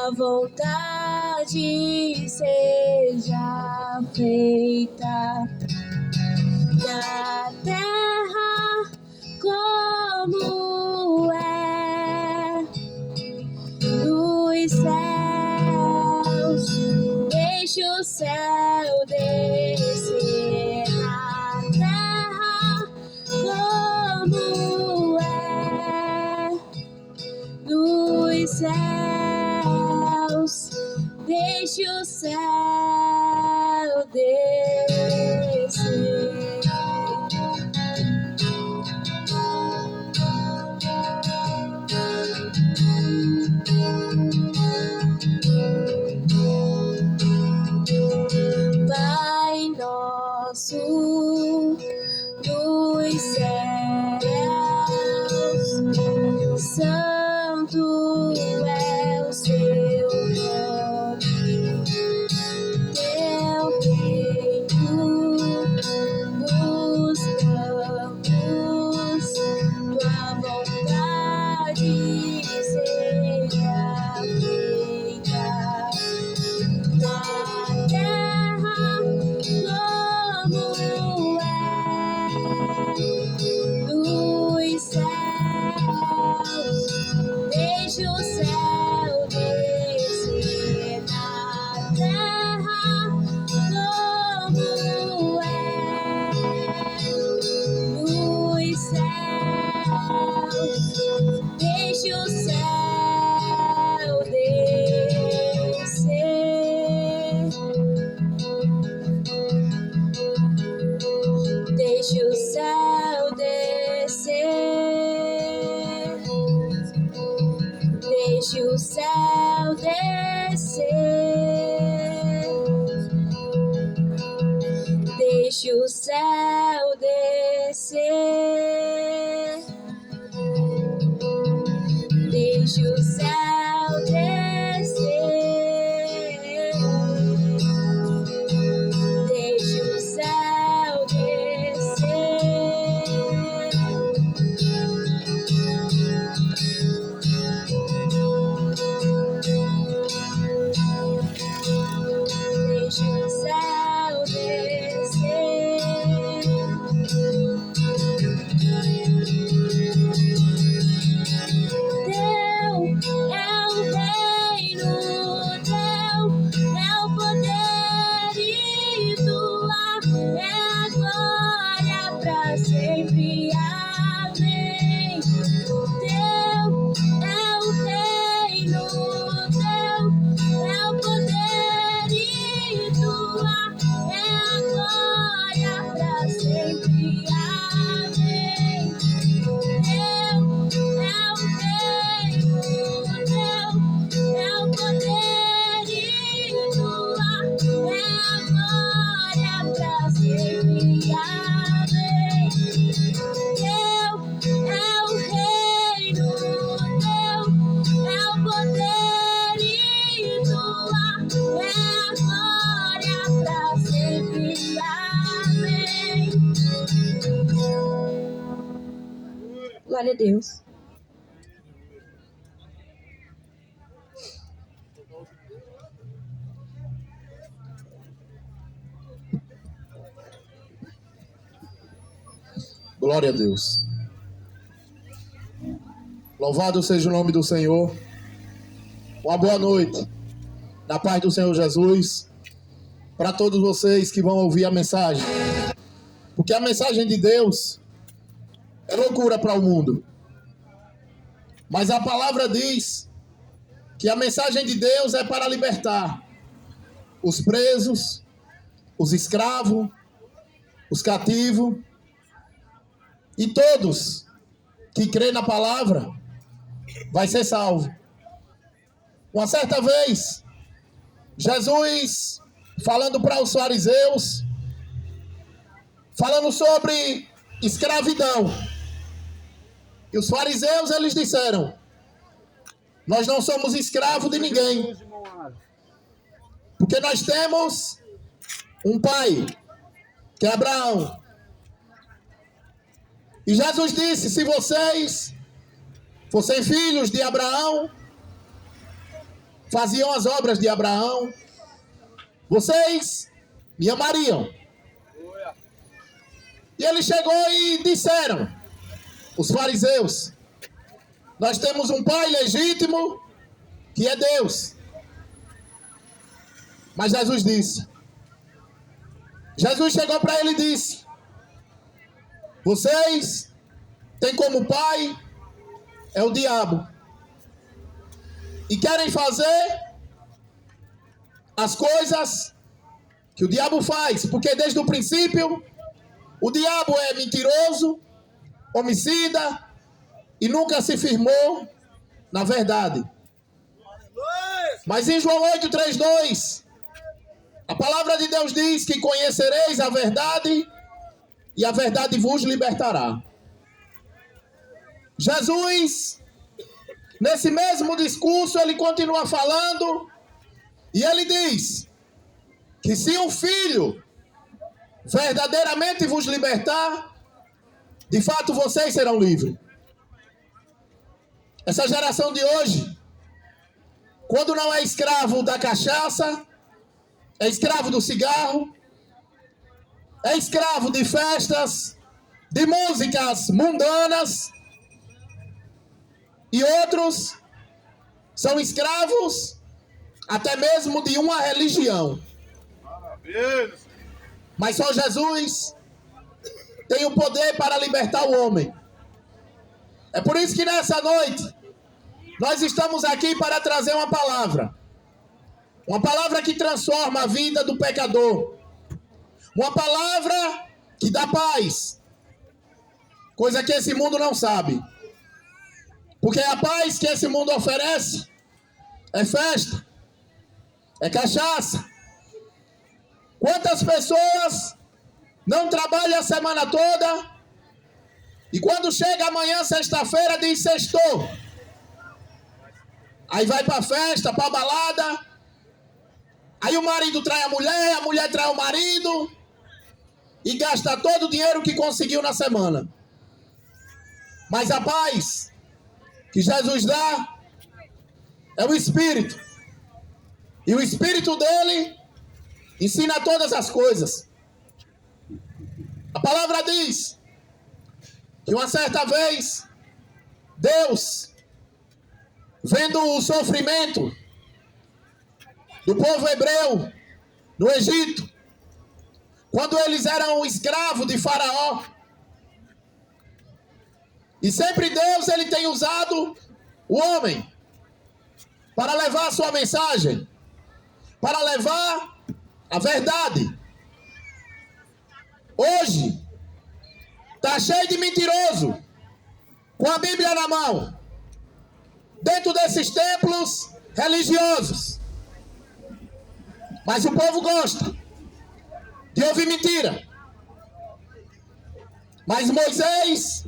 tua vontade seja feita na terra como é nos céus. Deixa o céu descer na terra como é nos céus. Deixa o céu descer. Pai nosso nos céus, santo é o seu nome, teu reino buscamos, tua vontade seja feita na terra como é nos céus. Deixa o céu descer na terra como é nos céus. Deixa o céu descer. Deixa o céu descer. Deixa o céu descer. Deixa o céu descer. Deixa o céu descer. Deixa o céu descer. Deixa o céu descer. Teu é o reino, teu é o poder e tua é a glória pra sempre. Amém. Teu é o reino, teu é o poder e tua é a glória pra sempre. Amém. Teu é o reino, teu é o poder e tua é a glória pra sempre. Amém. Teu é o reino, teu é o poder e tua é a glória pra sempre. Amém. Glória a Deus. Glória a Deus. Louvado seja o nome do Senhor. Uma boa noite. Na paz do Senhor Jesus. Para todos vocês que vão ouvir a mensagem. Porque a mensagem de Deus é loucura para o mundo. Mas a palavra diz que a mensagem de Deus é para libertar os presos, os escravos, os cativos e todos que crê na palavra vai ser salvo. Uma certa vez, Jesus, falando para os fariseus, falando sobre escravidão. E os fariseus, eles disseram: nós não somos escravos de ninguém, porque nós temos um pai, que é Abraão. E Jesus disse: se vocês fossem filhos de Abraão, faziam as obras de Abraão, vocês me amariam. E ele chegou e disseram, os fariseus, nós temos um pai legítimo, que é Deus. Mas Jesus chegou para ele e disse, vocês têm como pai, é o diabo. E querem fazer as coisas que o diabo faz, porque desde o princípio, o diabo é mentiroso, homicida, e nunca se firmou na verdade. Mas em João 8,3,2, a palavra de Deus diz que conhecereis a verdade e a verdade vos libertará. Jesus, nesse mesmo discurso, ele continua falando e ele diz que se o Filho verdadeiramente vos libertar, de fato vocês serão livres. Essa geração de hoje, quando não é escravo da cachaça, é escravo do cigarro, é escravo de festas, de músicas mundanas, e outros são escravos até mesmo de uma religião. Mas só Jesus tem o poder para libertar o homem. É por isso que nessa noite nós estamos aqui para trazer uma palavra que transforma a vida do pecador, uma palavra que dá paz, coisa que esse mundo não sabe, porque a paz que esse mundo oferece é festa, é cachaça. Quantas pessoas não trabalham a semana toda e quando chega amanhã, sexta-feira, diz sextou. Aí vai pra festa, pra balada. Aí o marido trai a mulher trai o marido. E gasta todo o dinheiro que conseguiu na semana. Mas a paz que Jesus dá é o Espírito. E o Espírito dele ensina todas as coisas. A palavra diz que uma certa vez, Deus, vendo o sofrimento do povo hebreu no Egito, quando eles eram escravos de Faraó, e sempre Deus ele tem usado o homem para levar a sua mensagem, para levar a verdade. Hoje está cheio de mentiroso, com a Bíblia na mão, dentro desses templos religiosos. Mas o povo gosta de ouvir mentira. Mas Moisés,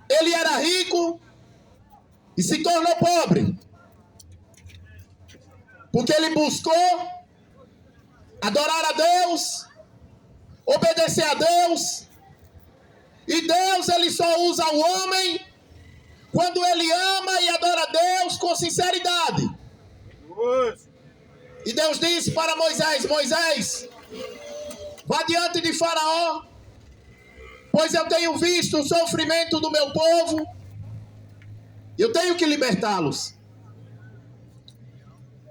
ele era rico e se tornou pobre, porque ele buscou adorar a Deus, obedecer a Deus. E Deus, ele só usa o homem quando ele ama e adora a Deus com sinceridade. E Deus disse para Moisés, Moisés, vá diante de Faraó, pois eu tenho visto o sofrimento do meu povo, eu tenho que libertá-los.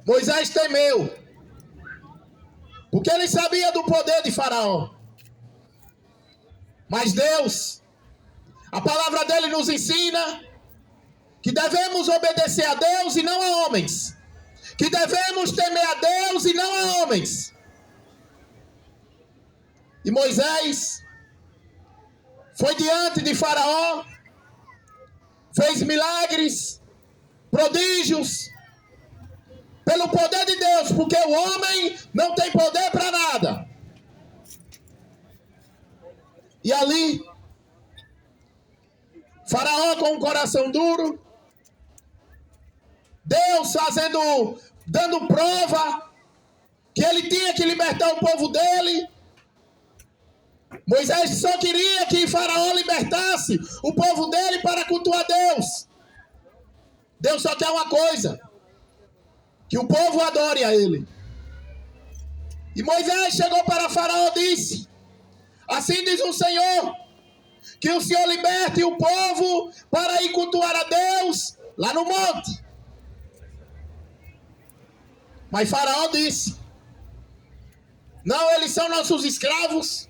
Moisés temeu, porque ele sabia do poder de Faraó. Mas Deus, a palavra dele nos ensina que devemos obedecer a Deus e não a homens, que devemos temer a Deus e não a homens. E Moisés foi diante de Faraó, fez milagres, prodígios, pelo poder de Deus, porque o homem não tem poder para nada. E ali, Faraó com um coração duro, Deus dando prova que ele tinha que libertar o povo dele. Moisés só queria que Faraó libertasse o povo dele para cultuar Deus. Deus só quer uma coisa: que o povo adore a ele. E Moisés chegou para Faraó e disse: assim diz o Senhor, que o Senhor liberte o povo para ir cultuar a Deus lá no monte. Mas Faraó disse: não, eles são nossos escravos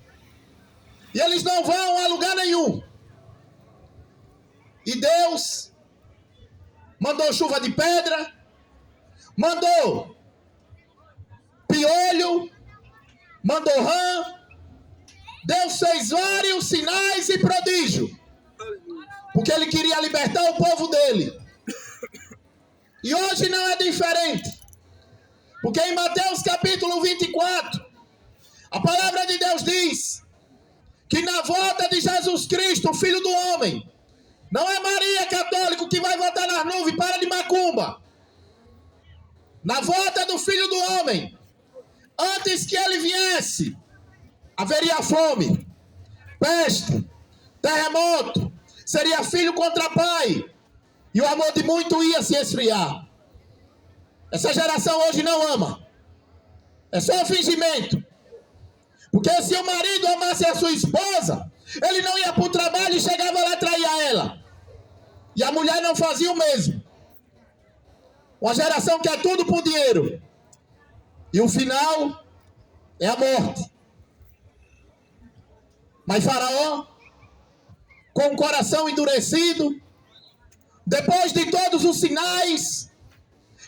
e eles não vão a lugar nenhum. E Deus mandou chuva de pedra, mandou piolho, mandou rã. Deus fez vários sinais e prodígios, porque ele queria libertar o povo dele. E hoje não é diferente, porque em Mateus capítulo 24, a palavra de Deus diz que na volta de Jesus Cristo, o Filho do Homem, não é Maria católico que vai voltar nas nuvens, para de macumba. Na volta do Filho do Homem, antes que ele viesse, haveria fome, peste, terremoto, seria filho contra pai, e o amor de muito ia se esfriar. Essa geração hoje não ama, é só fingimento. Porque se o marido amasse a sua esposa, ele não ia para o trabalho e chegava lá e traía ela. E a mulher não fazia o mesmo. Uma geração que é tudo por dinheiro. E o final é a morte. Mas Faraó, com o coração endurecido, depois de todos os sinais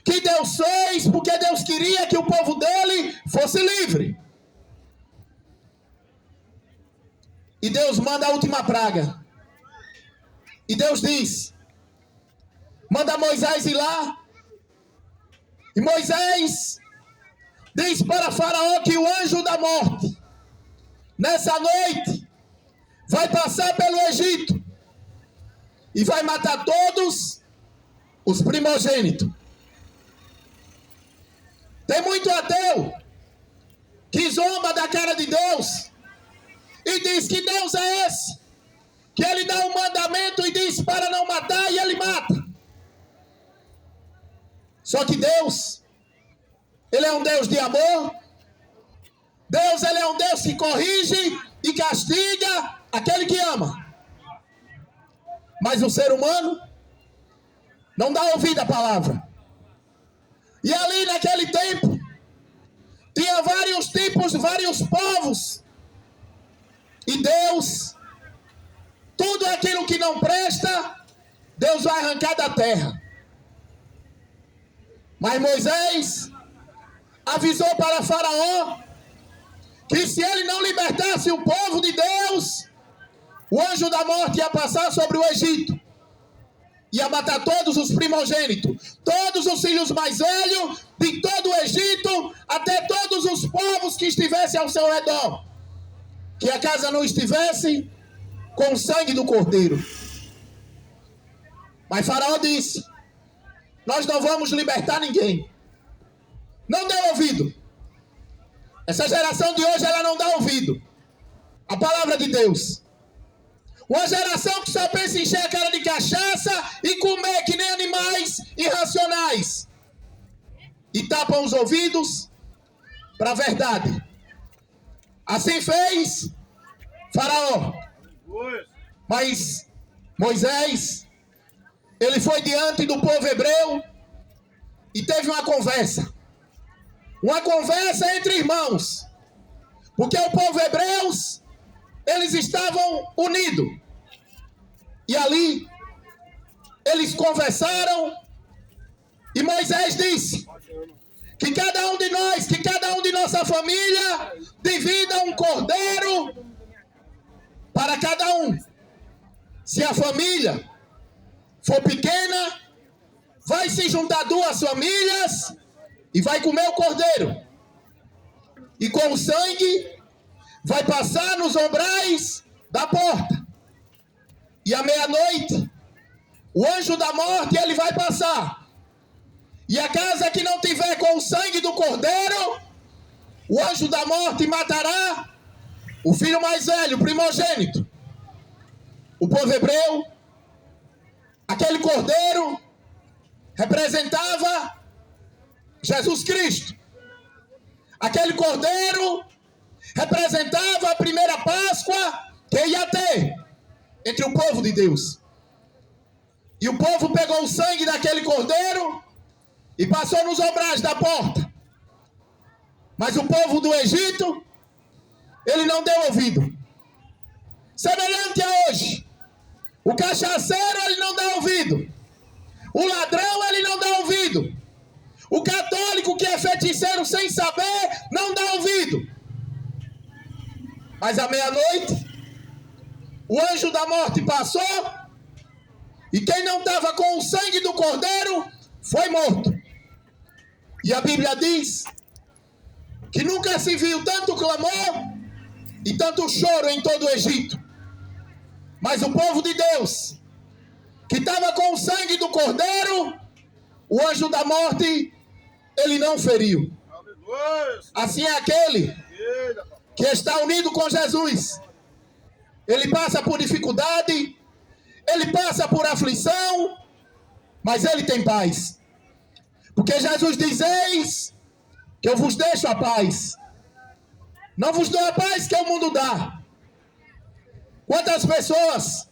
que Deus fez, porque Deus queria que o povo dele fosse livre. E Deus manda a última praga. E Deus diz: manda Moisés ir lá. E Moisés diz para Faraó que o anjo da morte, nessa noite, vai passar pelo Egito e vai matar todos os primogênitos. Tem muito ateu que zomba da cara de Deus e diz que Deus é esse, que ele dá um mandamento e diz para não matar e ele mata. Só que Deus, ele é um Deus de amor. Deus, ele é um Deus que corrige e castiga aquele que ama. Mas o ser humano não dá ouvido à palavra. E ali naquele tempo tinha vários tipos, vários povos. E Deus, tudo aquilo que não presta, Deus vai arrancar da terra. Mas Moisés avisou para Faraó que se ele não libertasse o povo de Deus, o anjo da morte ia passar sobre o Egito, ia matar todos os primogênitos, todos os filhos mais velhos de todo o Egito, até todos os povos que estivessem ao seu redor, que a casa não estivesse com o sangue do cordeiro. Mas Faraó disse: nós não vamos libertar ninguém. Não deu ouvido. Essa geração de hoje, ela não dá ouvido à palavra de Deus. Uma geração que só pensa em encher a cara de cachaça e comer que nem animais irracionais. E tapam os ouvidos para a verdade. Assim fez Faraó. Mas Moisés, ele foi diante do povo hebreu e teve uma conversa. Uma conversa entre irmãos. Porque o povo hebreus, eles estavam unidos. E ali, eles conversaram. E Moisés disse que cada um de nós, que cada um de nossa família, divida um cordeiro para cada um. Se a família for pequena, vai se juntar duas famílias e vai comer o cordeiro. E com o sangue vai passar nos umbrais da porta. E à meia-noite, o anjo da morte, ele vai passar. E a casa que não tiver com o sangue do cordeiro, o anjo da morte matará o filho mais velho, o primogênito. O povo hebreu, aquele cordeiro representava Jesus Cristo. Aquele cordeiro representava a primeira Páscoa que ia ter entre o povo de Deus. E o povo pegou o sangue daquele cordeiro e passou nos obrais da porta. Mas o povo do Egito, ele não deu ouvido. Semelhante a hoje, o cachaceiro, ele não dá ouvido. O ladrão, ele não dá ouvido. O católico que é feiticeiro sem saber, não dá ouvido. Mas à meia-noite, o anjo da morte passou, e quem não estava com o sangue do cordeiro, foi morto. E a Bíblia diz que nunca se viu tanto clamor e tanto choro em todo o Egito. Mas o povo de Deus, que estava com o sangue do cordeiro, o anjo da morte, ele não feriu. Assim é aquele que está unido com Jesus. Ele passa por dificuldade, ele passa por aflição, mas ele tem paz. Porque Jesus diz: eis que eu vos deixo a paz. Não vos dou a paz que o mundo dá. Quantas pessoas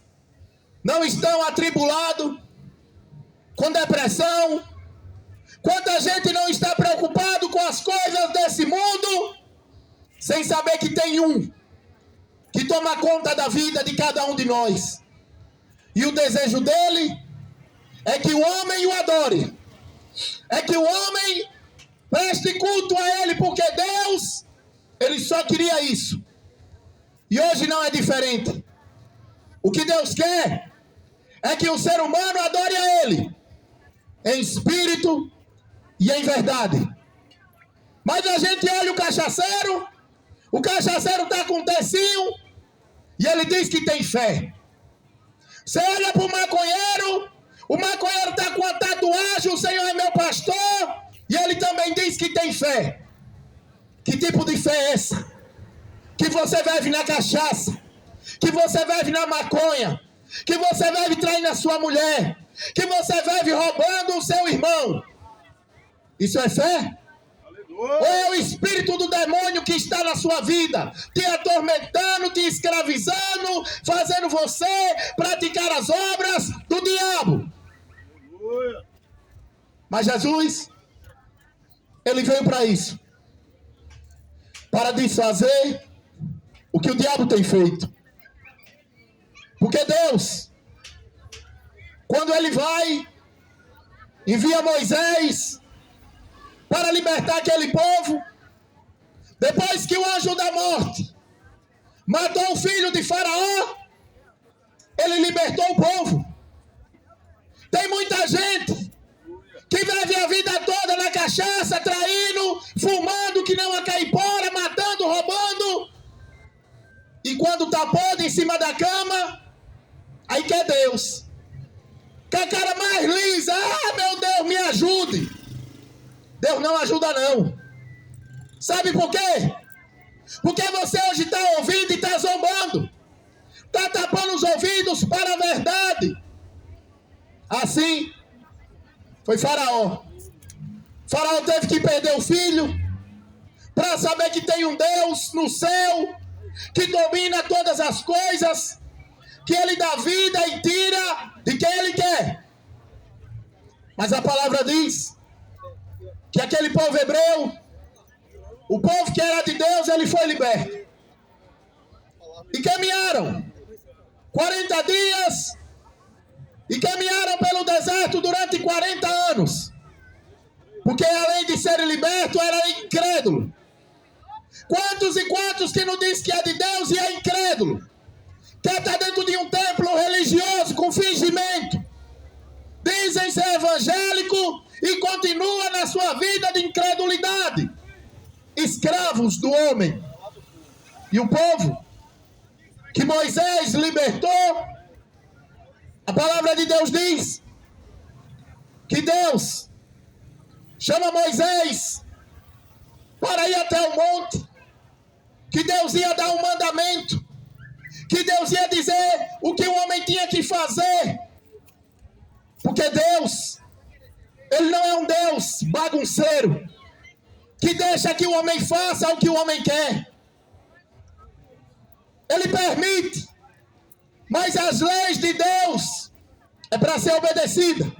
não estão atribuladas, com depressão? Quanta gente não está preocupado com as coisas desse mundo, sem saber que tem um que toma conta da vida de cada um de nós. E o desejo dele é que o homem o adore, é que o homem preste culto a ele, porque Deus, ele só queria isso. E hoje não é diferente. O que Deus quer é que o ser humano adore a ele, em espírito e em verdade. Mas a gente olha o cachaceiro está com um tecinho, e ele diz que tem fé. Você olha para o maconheiro está com a tatuagem, o Senhor é meu pastor, e ele também diz que tem fé. Que tipo de fé é essa? Que você vive na cachaça, que você vive na maconha, que você vive traindo a sua mulher, que você vive roubando o seu irmão. Isso é fé? Ou é o espírito do demônio que está na sua vida, te atormentando, te escravizando, fazendo você praticar as obras do diabo? Mas Jesus, ele veio para isso, para desfazer o que o diabo tem feito. Porque Deus, quando ele vai, envia Moisés para libertar aquele povo, depois que o anjo da morte matou o filho de Faraó, ele libertou o povo. Tem muita gente que vive a vida toda na cachaça, traindo, fumando que não a caipora, matando, roubando, e quando está podre em cima da cama, aí quer Deus. Quer a cara mais lisa: ah, meu Deus, me ajude. Deus não ajuda não. Sabe por quê? Porque você hoje está ouvindo e está zombando, está tapando os ouvidos para a verdade. Assim foi Faraó. Faraó teve que perder o filho para saber que tem um Deus no céu que domina todas as coisas, que ele dá vida e tira de quem ele quer. Mas a palavra diz que aquele povo hebreu, o povo que era de Deus, ele foi liberto. E caminharam 40 dias, e caminharam pelo deserto durante 40 anos. Porque além de serem libertos, era incrédulo. Quantos e quantos que não diz que é de Deus e é incrédulo? Quer estar dentro de um templo religioso com fingimento, dizem ser evangélico e continua na sua vida de incredulidade. Escravos do homem. E o povo que Moisés libertou, a palavra de Deus diz que Deus chama Moisés para ir até o monte, que Deus ia dar um mandamento, que Deus ia dizer o que o homem tinha que fazer. Porque Deus, Ele não é um Deus bagunceiro, que deixa que o homem faça o que o homem quer. Ele permite, mas as leis de Deus é para ser obedecida.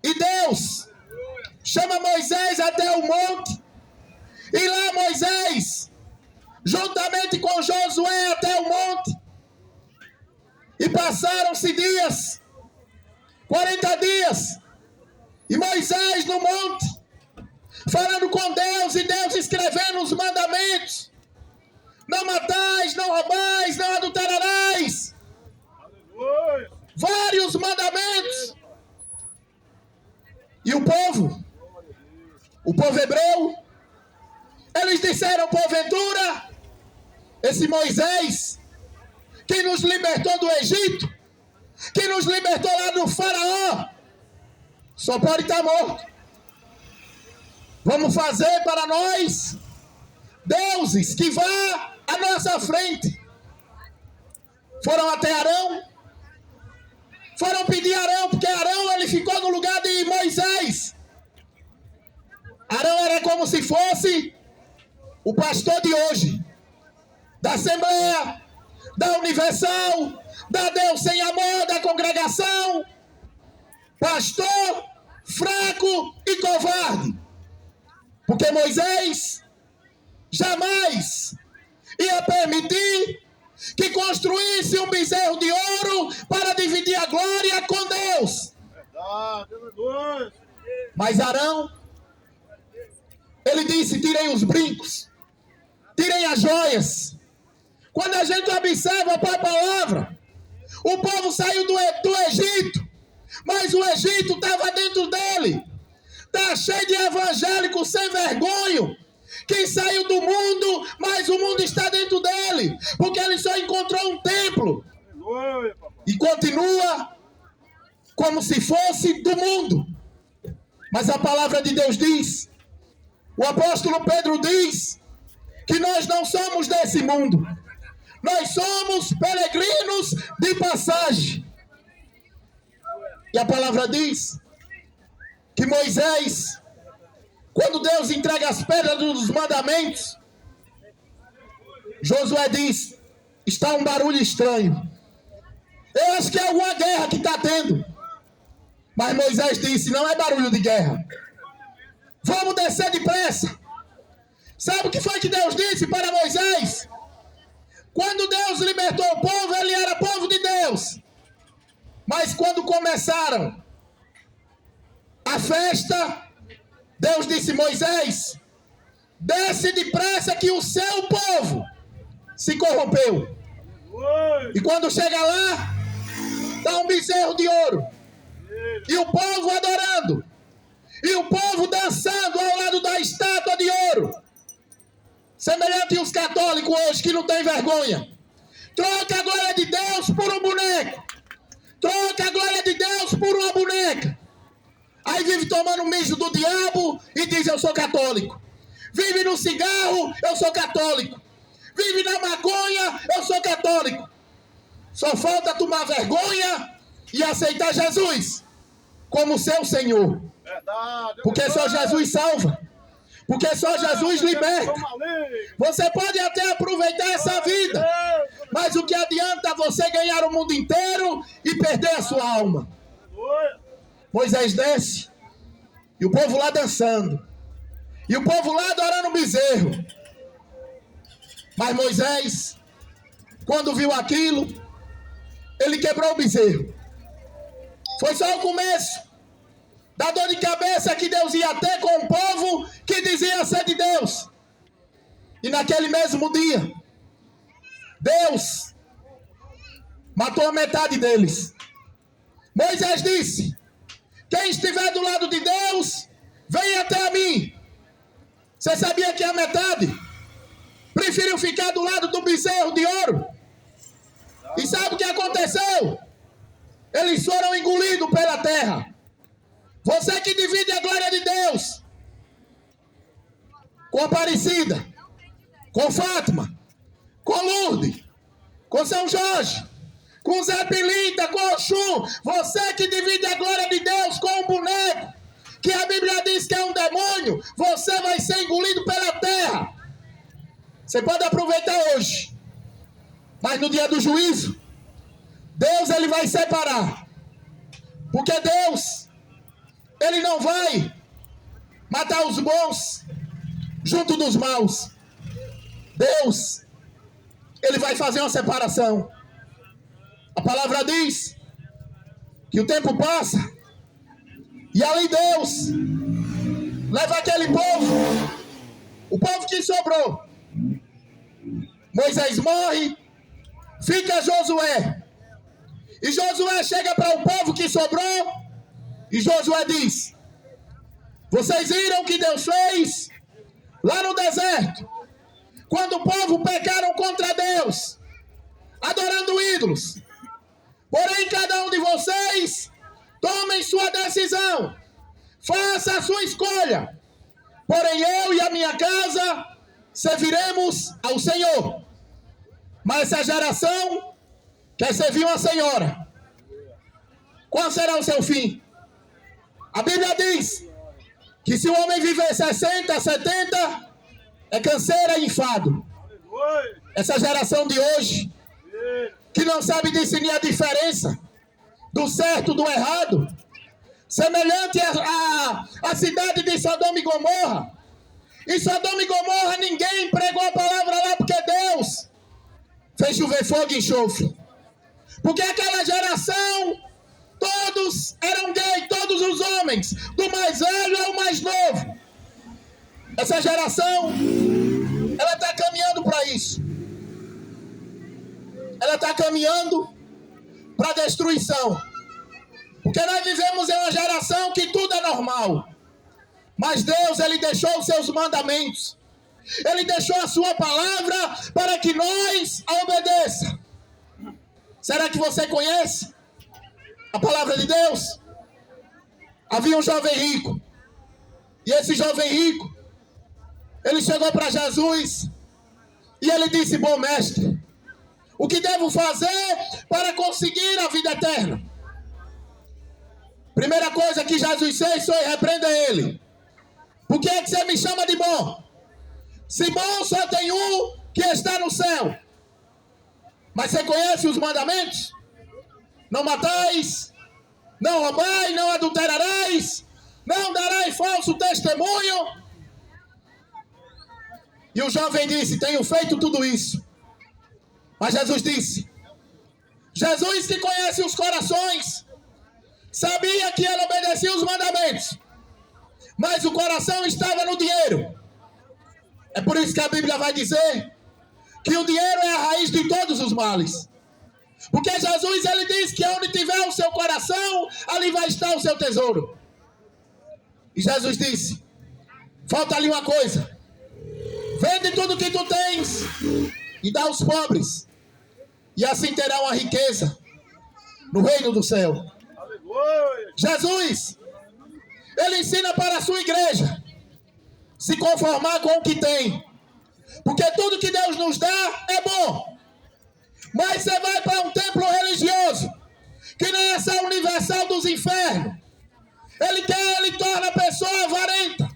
E Deus chama Moisés até o monte, e lá Moisés, juntamente com Josué, até o monte, e passaram-se dias, 40 dias, e Moisés no monte, falando com Deus, e Deus escrevendo os mandamentos: não matais, não roubais, não adulterarás. Vários mandamentos. E o povo hebreu, eles disseram: porventura, esse Moisés, que nos libertou do Egito, que nos libertou lá do faraó, só pode estar morto. Vamos fazer para nós deuses que vá à nossa frente. Foram até Arão, foram pedir Arão, porque Arão ele ficou no lugar de Moisés. Arão era como se fosse o pastor de hoje, da Assembleia, da Universal, da Deus Sem Amor, da congregação. Pastor fraco e covarde, porque Moisés jamais ia permitir que construísse um bezerro de ouro para dividir a glória com Deus. Mas Arão, ele disse: tirem os brincos, tirem as joias. Quando a gente observa a palavra, o povo saiu do Egito, mas o Egito estava dentro dele. Está cheio de evangélicos sem vergonha, que saiu do mundo, mas o mundo está dentro dele, porque ele só encontrou um templo e continua como se fosse do mundo. Mas a palavra de Deus diz, o apóstolo Pedro diz, que nós não somos desse mundo, nós somos peregrinos de passagem. E a palavra diz que Moisés, quando Deus entrega as pedras dos mandamentos, Josué diz: está um barulho estranho. Eu acho que é alguma guerra que está tendo. Mas Moisés disse: não é barulho de guerra. Vamos descer depressa. Sabe o que foi que Deus disse para Moisés? Quando Deus libertou o povo, ele era povo de Deus. Mas quando começaram a festa, Deus disse: Moisés, desce depressa que o seu povo se corrompeu. E quando chega lá, está um bezerro de ouro. E o povo adorando. E o povo dançando ao lado da estátua de ouro. Semelhante aos católicos hoje que não tem vergonha. Troca a glória de Deus por um boneco. Troca a glória de Deus por uma boneca. Aí vive tomando mijo do diabo e diz: eu sou católico. Vive no cigarro, eu sou católico. Vive na maconha, eu sou católico. Só falta tomar vergonha e aceitar Jesus como seu Senhor. Porque só Jesus salva. Porque só Jesus liberta. Você pode até aproveitar essa vida, mas o que adianta você ganhar o mundo inteiro e perder a sua alma? Moisés desce, e o povo lá dançando, e o povo lá adorando o bezerro. Mas Moisés, quando viu aquilo, ele quebrou o bezerro. Foi só o começo da dor de cabeça que Deus ia ter com o povo que dizia ser de Deus. E naquele mesmo dia, Deus matou a metade deles. Moisés disse: quem estiver do lado de Deus, venha até a mim. Você sabia que a metade preferiu ficar do lado do bezerro de ouro? E sabe o que aconteceu? Eles foram engolidos pela terra. Você que divide a glória de Deus com Aparecida, com Fátima, com Lourdes, com São Jorge, com Zé Pilinta, com Oxum. Você que divide a glória de Deus com um boneco, que a Bíblia diz que é um demônio, você vai ser engolido pela terra. Você pode aproveitar hoje, mas no dia do juízo, Deus ele vai separar. Porque Deus, ele não vai matar os bons junto dos maus. Deus, ele vai fazer uma separação. A palavra diz que o tempo passa e ali Deus leva aquele povo, o povo que sobrou. Moisés morre, fica Josué. E Josué chega para o povo que sobrou e Josué diz: vocês viram o que Deus fez lá no deserto, quando o povo pecaram contra Deus, adorando ídolos. Porém, cada um de vocês tomem sua decisão, faça a sua escolha. Porém, eu e a minha casa serviremos ao Senhor. Mas essa geração quer servir uma senhora. Qual será o seu fim? A Bíblia diz que se o homem viver 60, 70, é canseira e enfado. Essa geração de hoje, que não sabe discernir a diferença do certo do errado, semelhante à cidade de Sodoma e Gomorra. Em Sodoma e Gomorra ninguém pregou a palavra lá porque Deus fez chover fogo e enxofre. Porque aquela geração, todos eram gays, todos os homens, do mais velho ao mais novo. Essa geração, ela está caminhando para isso. Ela está caminhando para a destruição. Porque nós vivemos em uma geração que tudo é normal. Mas Deus, ele deixou os seus mandamentos. Ele deixou a sua palavra para que nós a obedeçamos. Será que você conhece a palavra de Deus? Havia um jovem rico. E esse jovem rico, ele chegou para Jesus e ele disse: bom mestre, o que devo fazer para conseguir a vida eterna? Primeira coisa que Jesus fez foi repreender ele. Por que é que você me chama de bom? Se bom só tem um que está no céu. Mas você conhece os mandamentos? Não matais, não roubais, não adulterareis, não dareis falso testemunho. E o jovem disse: tenho feito tudo isso. Mas Jesus disse, Jesus que conhece os corações, sabia que ele obedecia os mandamentos, mas o coração estava no dinheiro. É por isso que a Bíblia vai dizer que o dinheiro é a raiz de todos os males. Porque Jesus, ele diz que onde tiver o seu coração, ali vai estar o seu tesouro. E Jesus disse, falta ali uma coisa: vende tudo que tu tens e dá aos pobres, e assim terá uma riqueza no reino do céu. Jesus, ele ensina para a sua igreja se conformar com o que tem, porque tudo que Deus nos dá é bom. Mas você vai para um templo religioso que nem essa universal dos infernos, ele torna a pessoa avarenta,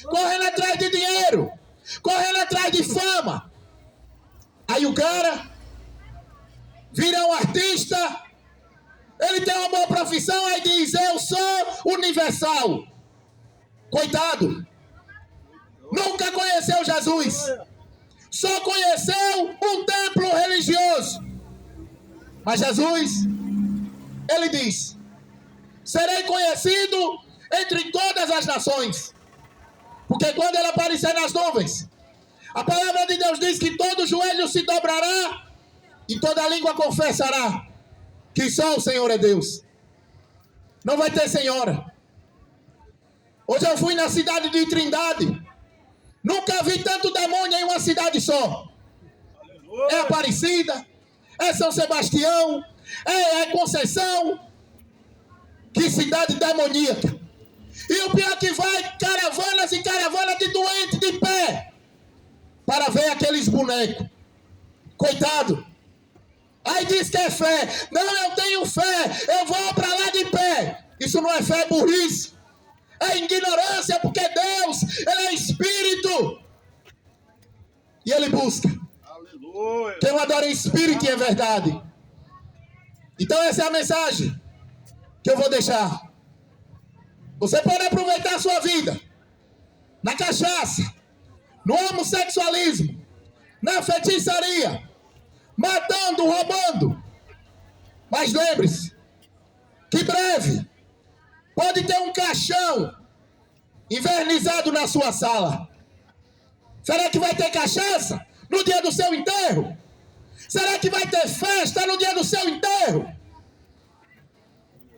correndo atrás de dinheiro, correndo atrás de fama. Aí o cara vira um artista, ele tem uma boa profissão, aí diz: eu sou universal. Coitado, nunca conheceu Jesus, só conheceu um templo religioso. Mas Jesus, ele diz: serei conhecido entre todas as nações. Porque quando ele aparecer nas nuvens, a palavra de Deus diz que todo joelho se dobrará e toda língua confessará que só o Senhor é Deus. Não vai ter senhora. Hoje eu fui na cidade de Trindade, nunca vi tanto demônio em uma cidade só. É Aparecida, é São Sebastião, é Conceição. Que cidade demoníaca. E o pior que vai caravanas e caravanas de doentes de pé para ver aqueles bonecos. Coitado. Aí diz que é fé. Não, eu tenho fé, eu vou para lá de pé. Isso não é fé, é burrice. é ignorância, porque Deus, Ele é Espírito. E Ele busca quem o adora em espírito e em verdade. Então essa é a mensagem que eu vou deixar. Você pode aproveitar a sua vida na cachaça, no homossexualismo, na feitiçaria, matando, roubando. Mas lembre-se que breve pode ter um caixão invernizado na sua sala. Será que vai ter cachaça no dia do seu enterro? Será que vai ter festa no dia do seu enterro?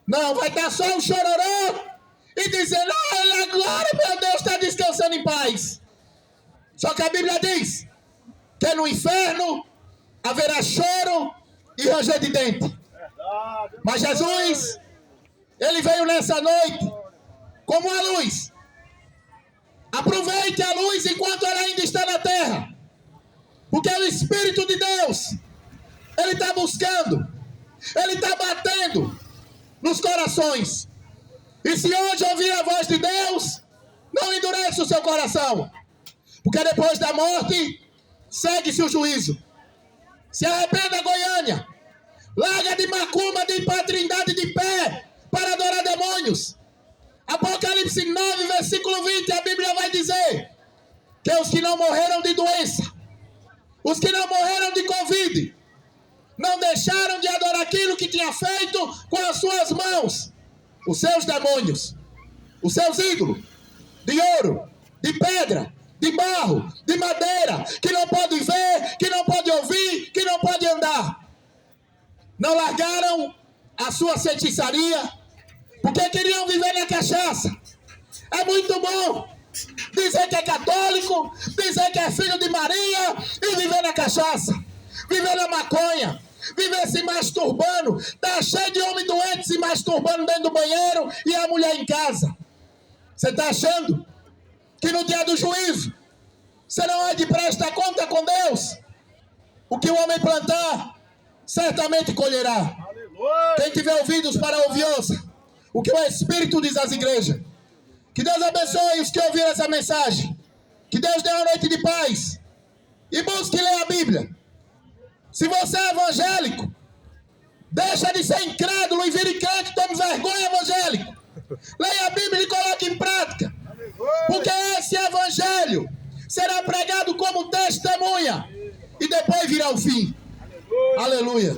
Não, vai estar só um chororô e dizendo: olha agora, meu Deus, está descansando em paz. Só que a Bíblia diz que no inferno haverá choro e ranger de dente. Mas Jesus, Ele veio nessa noite como a luz. Aproveite a luz enquanto ela ainda está na terra. Porque o Espírito de Deus, Ele está buscando, Ele está batendo nos corações. E se hoje ouvir a voz de Deus, não endureça o seu coração. Porque depois da morte, segue-se o juízo. Se arrependa, Goiânia. Larga de macumba, de patrindade de pé, para adorar demônios. Apocalipse 9, versículo 20, a Bíblia vai dizer que os que não morreram de doença, os que não morreram de Covid, não deixaram de adorar aquilo que tinha feito com as suas mãos, os seus demônios, os seus ídolos, de ouro, de pedra, de barro, de madeira, que não pode ver, que não pode ouvir, que não pode andar. Não largaram a sua feitiçaria, porque queriam viver na cachaça. É muito bom dizer que é católico, dizer que é filho de Maria e viver na cachaça, viver na maconha, viver se masturbando. Tá cheio de homem doente se masturbando dentro do banheiro e a mulher em casa. Você está achando que no dia do juízo você não há de prestar conta com Deus? O que o homem plantar, certamente colherá. Quem tiver ouvidos para ouvir, ouça o que o Espírito diz às igrejas. Que Deus abençoe os que ouviram essa mensagem. Que Deus dê uma noite de paz. E busque ler a Bíblia. Se você é evangélico, deixa de ser incrédulo e vire crente, tome vergonha, evangélico. Leia a Bíblia e coloque em prática. Porque esse evangelho será pregado como testemunha. E depois virá o fim. Aleluia.